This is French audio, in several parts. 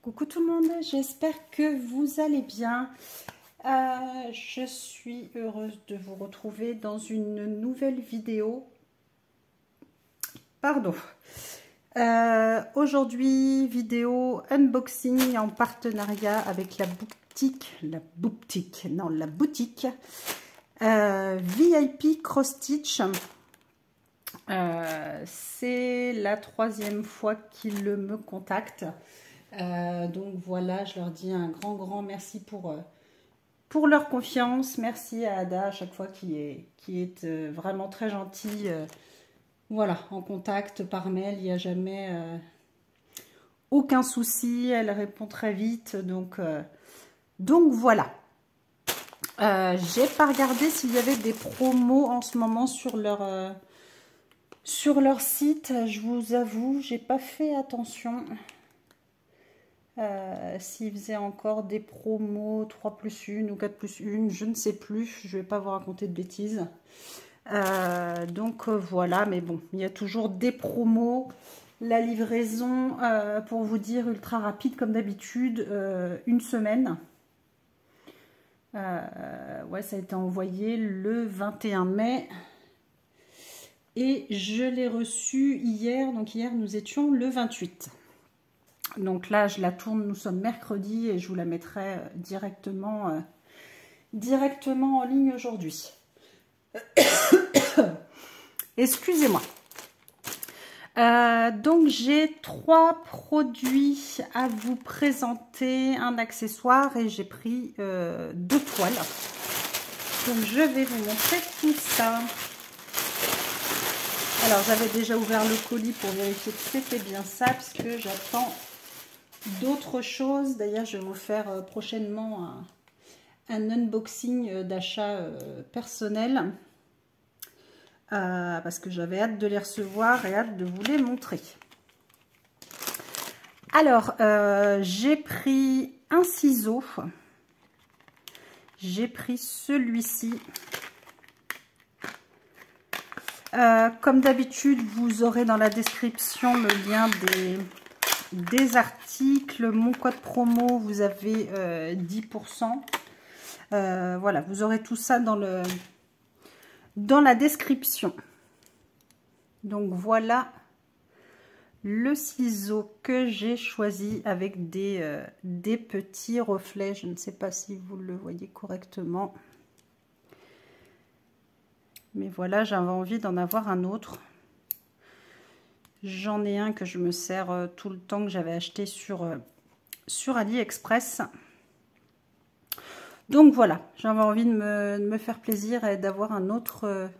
Coucou tout le monde, j'espère que vous allez bien. Je suis heureuse de vous retrouver dans une nouvelle vidéo. Pardon. Aujourd'hui, vidéo unboxing en partenariat avec la boutique VIP Cross Stitch. C'est la 3e fois qu'ils me contactent. Donc voilà, je leur dis un grand merci pour leur confiance. Merci à Ada à chaque fois qui est vraiment très gentille. Voilà, en contact par mail, il n'y a jamais aucun souci. Elle répond très vite. Donc voilà. J'ai pas regardé s'il y avait des promos en ce moment sur leur site. Je vous avoue, j'ai pas fait attention. S'ils faisaient encore des promos 3+1 ou 4+1, je ne sais plus, je vais pas vous raconter de bêtises. Donc voilà, mais bon, il y a toujours des promos. La livraison, pour vous dire, ultra rapide comme d'habitude, une semaine. Ouais, ça a été envoyé le 21 mai. Et je l'ai reçu hier, donc hier nous étions le 28. Donc là, je la tourne, nous sommes mercredi et je vous la mettrai directement en ligne aujourd'hui. Excusez-moi. Donc j'ai 3 produits à vous présenter, un accessoire et j'ai pris 2 toiles. Donc je vais vous montrer tout ça. Alors j'avais déjà ouvert le colis pour vérifier que c'était bien ça, puisque j'attends d'autres choses. D'ailleurs, je vais vous faire prochainement un unboxing d'achat personnel. Parce que j'avais hâte de les recevoir et hâte de vous les montrer. Alors, j'ai pris un ciseau. J'ai pris celui-ci. Comme d'habitude, vous aurez dans la description le lien des articles. Mon code promo, vous avez 10%. Voilà, vous aurez tout ça dans la description. Donc voilà le ciseau que j'ai choisi avec des petits reflets. Je ne sais pas si vous le voyez correctement. Mais voilà, j'avais envie d'en avoir un autre. J'en ai un que je me sers tout le temps, que j'avais acheté sur AliExpress. Donc voilà, j'avais envie de me faire plaisir et d'avoir un autre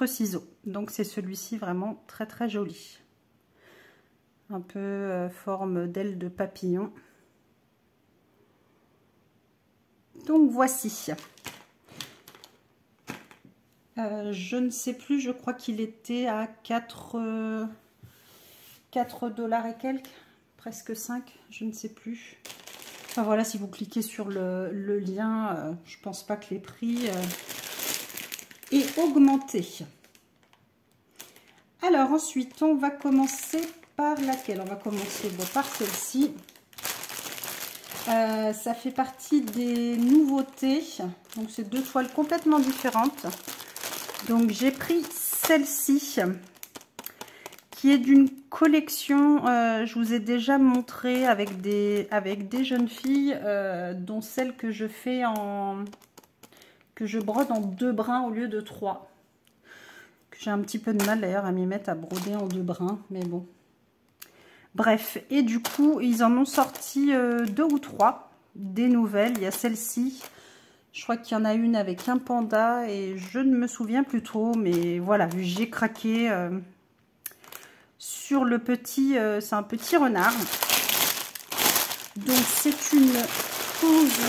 ciseau. Donc c'est celui-ci, vraiment très joli. Un peu forme d'aile de papillon. Donc voici. Je ne sais plus, je crois qu'il était à 4 $ et quelques, presque 5, je ne sais plus. Enfin voilà, si vous cliquez sur le lien, je pense pas que les prix aient augmenté. Alors ensuite, on va commencer par laquelle? On va commencer par celle-ci. Ça fait partie des nouveautés. Donc c'est 2 toiles complètement différentes. Donc j'ai pris celle-ci qui est d'une collection, je vous ai déjà montré avec des jeunes filles, dont celle que je fais que je brode en 2 brins au lieu de 3. J'ai un petit peu de mal d'ailleurs à m'y mettre à broder en 2 brins, mais bon. Bref, et du coup ils en ont sorti 2 ou 3 des nouvelles. Il y a celle-ci. Je crois qu'il y en a une avec un panda et je ne me souviens plus trop. Mais voilà, j'ai craqué sur le petit... c'est un petit renard. Donc c'est une pose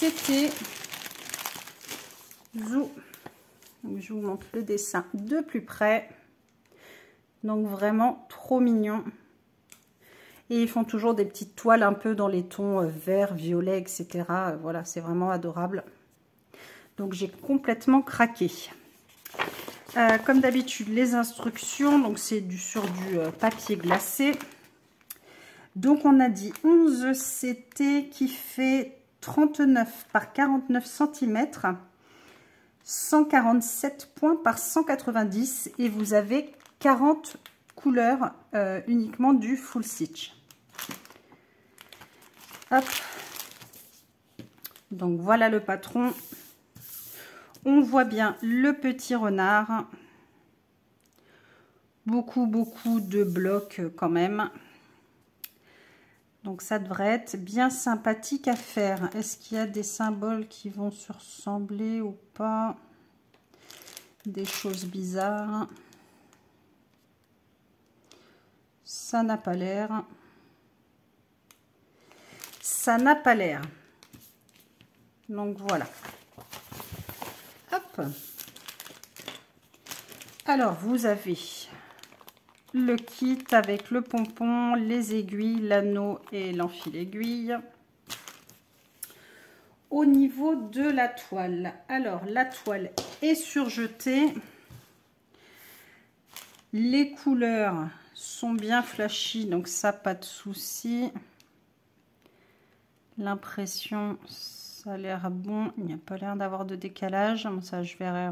CT. Je vous montre le dessin de plus près. Donc vraiment trop mignon. Et ils font toujours des petites toiles un peu dans les tons vert, violet, etc. Voilà, c'est vraiment adorable. Donc j'ai complètement craqué. Comme d'habitude, les instructions, donc c'est sur du papier glacé. Donc on a dit 11 CT qui fait 39 par 49 cm, 147 points par 190 et vous avez 40 couleurs uniquement du full stitch. Hop. Donc voilà le patron. On voit bien le petit renard. Beaucoup de blocs quand même. Donc ça devrait être bien sympathique à faire. Est-ce qu'il y a des symboles qui vont se ressembler ou pas? Des choses bizarres. Ça n'a pas l'air. Ça n'a pas l'air. Donc voilà. Hop. Alors vous avez le kit avec le pompon, les aiguilles, l'anneau et l'enfil aiguille. Au niveau de la toile, alors la toile est surjetée. Les couleurs sont bien flashy, donc ça, pas de souci. L'impression, ça a l'air bon. Il n'y a pas l'air d'avoir de décalage. Ça, je verrai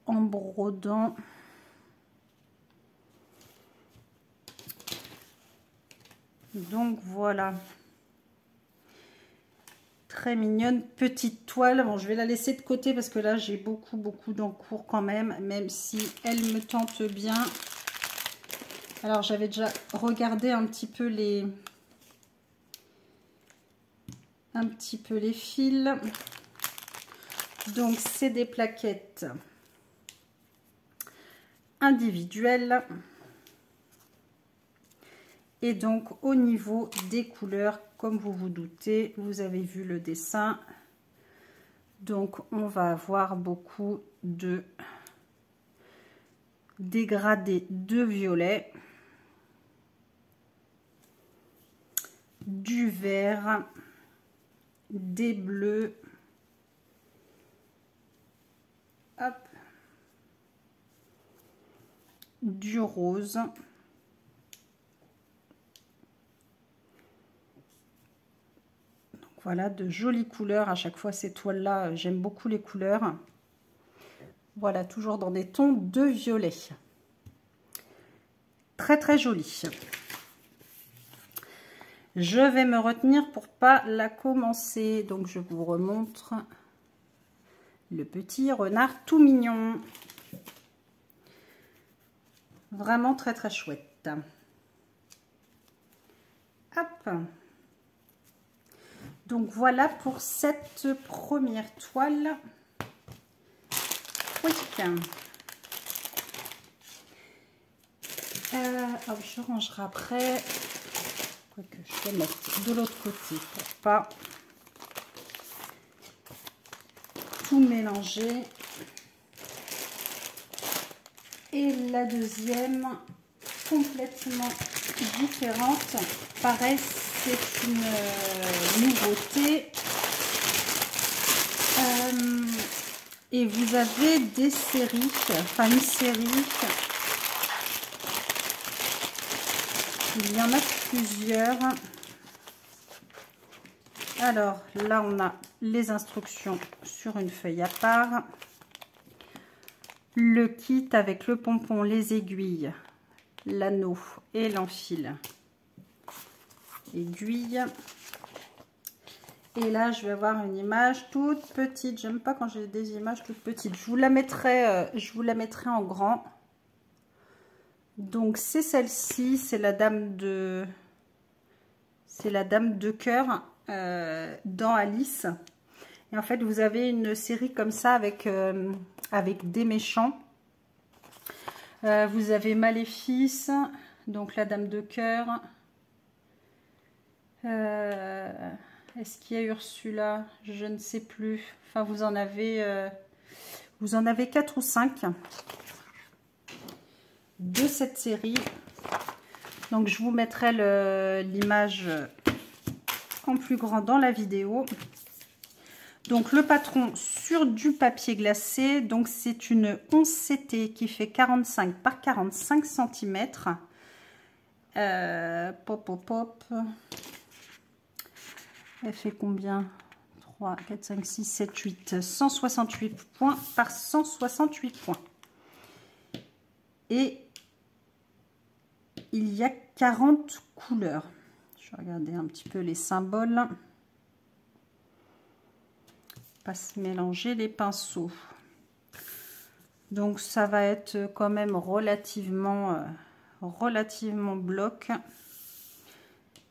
en brodant. Donc voilà. Très mignonne petite toile. Bon, je vais la laisser de côté parce que là, j'ai beaucoup d'encours quand même si elle me tente bien. Alors, j'avais déjà regardé un petit peu les fils. Donc, c'est des plaquettes individuelles. Et donc, au niveau des couleurs, comme vous vous doutez, vous avez vu le dessin. Donc, on va avoir beaucoup de dégradés de violet, du vert, des bleus, hop, du rose. Voilà, de jolies couleurs à chaque fois ces toiles-là. J'aime beaucoup les couleurs. Voilà, toujours dans des tons de violet. Très joli. Je vais me retenir pour pas la commencer. Donc, je vous remontre le petit renard tout mignon. Vraiment très chouette. Hop. Donc voilà pour cette première toile. Oui. Je rangerai après. Quoique je vais mettre de l'autre côté pour pas tout mélanger. Et la deuxième, complètement différente. Pareil, c'est une nouveauté. Et vous avez des séries, enfin une série. Il y en a plusieurs. Alors là, on a les instructions sur une feuille à part. Le kit avec le pompon, les aiguilles, l'anneau et l'enfil aiguille. Et là, je vais avoir une image toute petite. J'aime pas quand j'ai des images toutes petites. Je vous la mettrai en grand. Donc c'est celle-ci, c'est la dame de cœur dans Alice. Et en fait, vous avez une série comme ça avec des méchants. Vous avez Maléfice, donc la dame de cœur. Est-ce qu'il y a Ursula? Je ne sais plus. Enfin, vous en avez 4 ou 5 de cette série. Donc, je vous mettrai l'image en plus grand dans la vidéo. Donc, le patron sur du papier glacé. Donc, c'est une 11 CT qui fait 45 par 45 cm. Pop, pop, pop. Elle fait combien? 3, 4, 5, 6, 7, 8. 168 points par 168 points. Et il y a 40 couleurs. Je vais regarder un petit peu les symboles. Pas se mélanger les pinceaux. Donc ça va être quand même relativement bloc.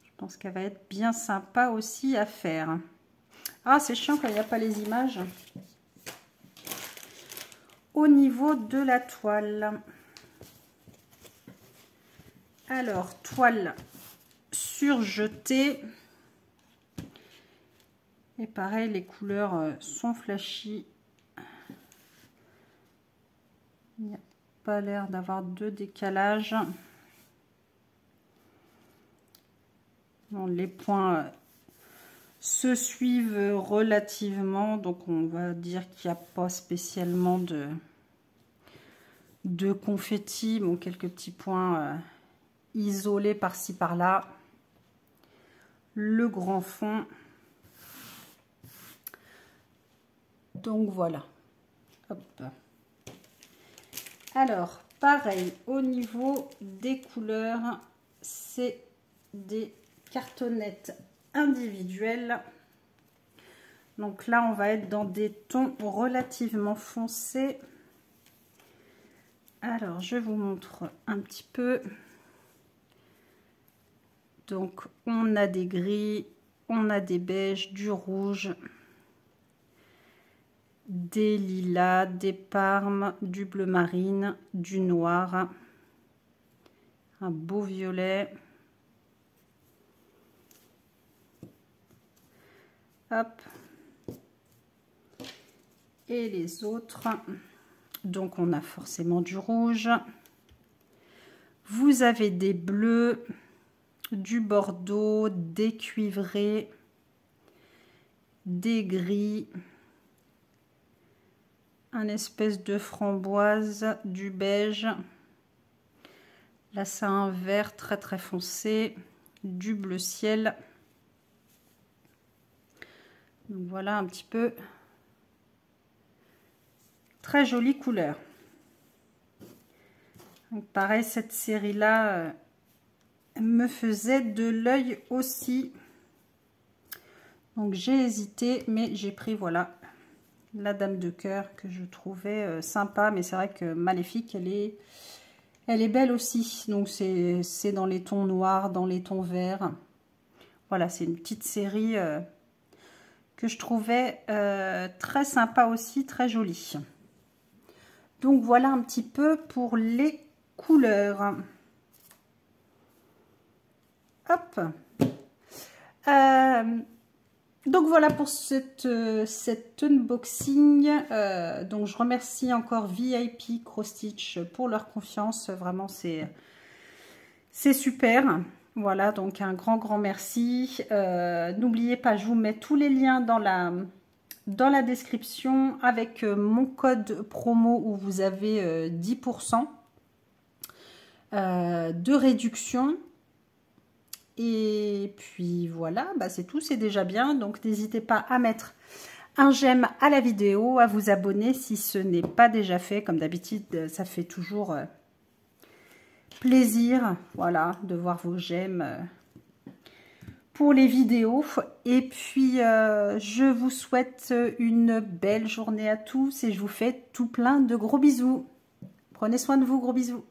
Je pense qu'elle va être bien sympa aussi à faire. Ah, c'est chiant quand il n'y a pas les images. Au niveau de la toile. Alors, toile surjetée. Et pareil, les couleurs sont flashy. Il n'y a pas l'air d'avoir de décalage. Bon, les points se suivent relativement, donc on va dire qu'il n'y a pas spécialement de confetti. Bon, quelques petits points isolés par-ci par-là. Le grand fond. Donc voilà. Hop. Alors, pareil, au niveau des couleurs, c'est des cartonnettes individuelles. Donc là, on va être dans des tons relativement foncés. Alors, je vous montre un petit peu. Donc, on a des gris, on a des beiges, du rouge, des lilas, des parmes, du bleu marine, du noir, un beau violet. Hop. Et les autres. Donc, on a forcément du rouge. Vous avez des bleus, du bordeaux, des cuivrés, des gris, un espèce de framboise, du beige. Là, c'est un vert très très foncé, du bleu ciel. Donc voilà un petit peu. Très jolie couleur. Donc pareil, cette série-là me faisait de l'œil aussi. Donc j'ai hésité, mais j'ai pris, voilà, la dame de cœur que je trouvais sympa. Mais c'est vrai que Maléfique, elle est belle aussi. Donc c'est dans les tons noirs, dans les tons verts. Voilà, c'est une petite série que je trouvais très sympa aussi, très jolie. Donc voilà un petit peu pour les couleurs. Hop. Donc voilà pour cet unboxing. Donc je remercie encore VIP Cross Stitch pour leur confiance. Vraiment c'est super. Voilà, donc un grand merci. N'oubliez pas, je vous mets tous les liens dans la description avec mon code promo où vous avez 10% de réduction. Et puis voilà, bah c'est tout, c'est déjà bien. Donc n'hésitez pas à mettre un j'aime à la vidéo, à vous abonner si ce n'est pas déjà fait. Comme d'habitude, ça fait toujours plaisir, voilà, de voir vos j'aime pour les vidéos. Et puis je vous souhaite une belle journée à tous et je vous fais tout plein de gros bisous. Prenez soin de vous, gros bisous.